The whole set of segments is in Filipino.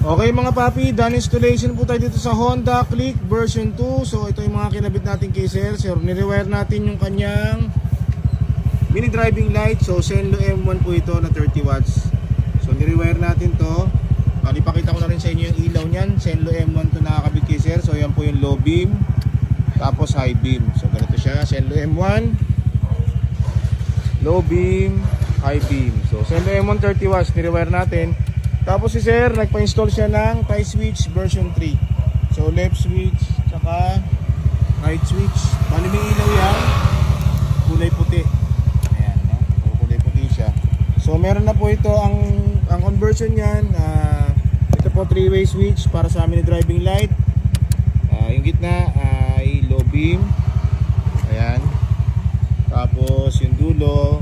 Okay mga papi, done installation po tayo dito sa Honda Click version 2. So ito yung mga kinabit natin kay sir. So nirewire natin yung kanyang mini driving light. So Senlo M1 po ito na 30 watts. So nirewire natin to. Ipakita ko na rin sa inyo yung ilaw nyan. Senlo M1 to nakakabit kay sir. So yan po yung low beam, tapos high beam. So ganito siya, Senlo M1, low beam, high beam. So Senlo M1 30 watts, nirewire natin. Tapos si sir, nagpa-install siya ng tie switch version 3. So left switch, tsaka right switch. Bali may ilaw yan, kulay puti. Ayan, no? So, kulay puti siya. So meron na po ito, ang conversion niyan. Ito po 3-way switch para sa amin driving light. Yung gitna ay low beam. Ayan. Tapos yung dulo,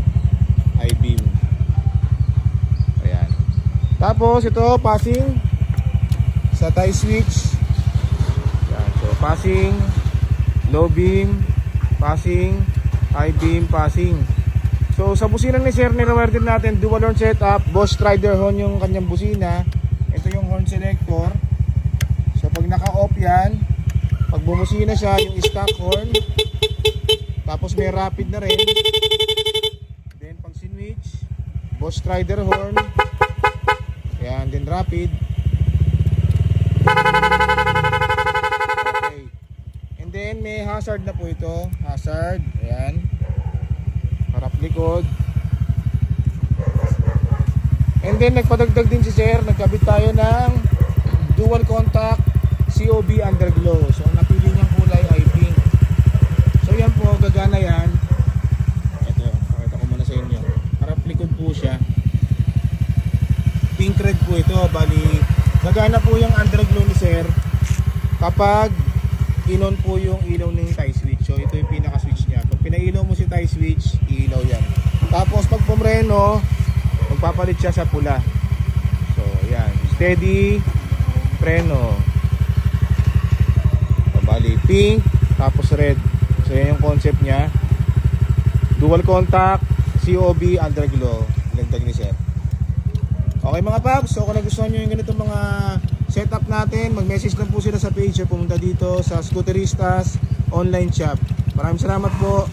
high beam. Tapos ito passing sa tie switch. Yan. So passing, low beam, passing, high beam, passing. So sa busina ni sir, nirewire din natin dual horn setup. Bosch Strider horn yung kanyang busina. Ito yung horn selector. So pag naka-off yan, pag bumusina siya, yung stock horn. Tapos may rapid na rin. Then pag sinwitch, Bosch Strider horn. Ayan, din rapid. Okay. And then may hazard na po ito. Hazard, ayan. Harap likod. And then nagpadagdag din si sir. Nagkabit tayo ng dual contact COB underglow. So napili niyang kulay ay pink. So yan po, gagana yan. Ito, pakita ko muna sa inyo. Harap likod po siya. Pink red po ito. Bali gagana po yung underglow ni sir kapag inon po yung ilaw ng tie switch. So ito yung pinaka switch niya. Pag pinailaw mo si tie switch, ilaw yan. Tapos pag pumreno, magpapalit siya sa pula. So yan, steady preno. So, bali pink tapos red. So yan yung concept niya. Dual contact COB underglow. Lagdag ni sir. Okay mga paps, so kung nagustuhan nyo yung ganitong mga setup natin, mag-message lang po sila sa page o pumunta dito sa Scooteristas online shop. Maraming salamat po.